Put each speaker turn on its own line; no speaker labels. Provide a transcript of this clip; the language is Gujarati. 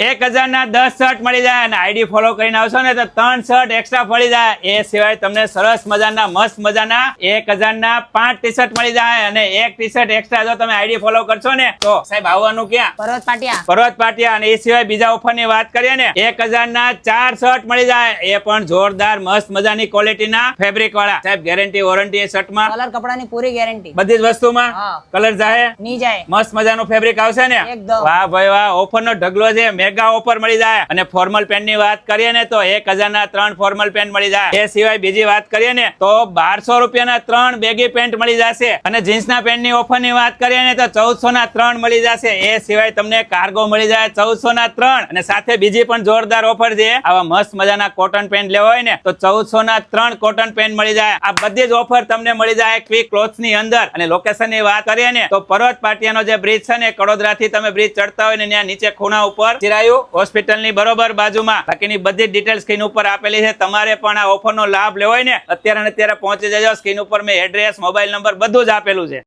1000 ના 10 શર્ટ મળી જાય અને આઈડી ફોલો કરીને આવશો ને તો 3 શર્ટ એક્સ્ટ્રા મળી જાય. એ સિવાય તમને સરસ મજાના મસ્ત મજાના 1000 ના 5 ટી-શર્ટ મળી જાય અને 1 ટી-શર્ટ એક્સ્ટ્રા જો તમે આઈડી ફોલો કરશો ને તો સાહેબ આવવાનું ક્યાં? પર્વત પાટિયા. અને એ સિવાય બીજા ઓફર ની વાત કરીએ ને 1000 ના 4 શર્ટ મળી જાય. એ પણ જોરદાર મસ્ત મજાની ક્વોલિટીના ફેબ્રિક વાળા. સાહેબ ગેરંટી વોરંટી એ શર્ટમાં?
કલર કપડાની પૂરી ગેરંટી.
બધી જ વસ્તુમાં કલર જાય
નહીં જાય.
મસ્ત મજાનું ફેબ્રિક આવશે ને. વાહ ભાઈ વાહ, ઓફર નો ઢગલો છે. મેગા ઓફર મળી જાય. અને ફોર્મલ પેન્ટ ની વાત કરીએ ને તો 1000 ના 3 ફોર્મલ પેન્ટ મળી જાય. એ સિવાય બીજી વાત કરીએ ને તો 1200 રૂપિયાના 3 બેગી પેન્ટ મળી જશે. અને જીન્સ ના પેન્ટ ની ઓફર ની વાત કરીએ ને તો 1400 ના 3 મળી જશે. એ સિવાય તમને કાર્ગો મળી જાય 1400 ના 3. અને સાથે બીજી પણ જોરદાર ઓફર છે. આવા મસ્ત મજાના કોટન પેન્ટ લેવા હોય ને તો 1400 ના 3 કોટન પેન્ટ મળી જાય. આ બધી જ ઓફર તમને મળી જાય ક્વિક ક્લોથ્સ ની અંદર. અને લોકેશન ની વાત કરીએ ને તો પર્વત પાટિયાનો જે બ્રિજ છે ને, કડોદરા થી તમે બ્રિજ ચડતા હોય ને ત્યાં નીચે ખૂણા ઉપર ચિરાયુ હોસ્પિટલ ની બરોબર બાજુમાં. બાકીની બધી ડિટેલ સ્ક્રીન ઉપર આપેલી છે. તમારે પણ આ ઓફર નો લાભ લેવો હોય ને અત્યારે પહોંચી જજો. સ્ક્રીન ઉપર મેં એડ્રેસ, મોબાઈલ નંબર બધું જ આપેલું છે.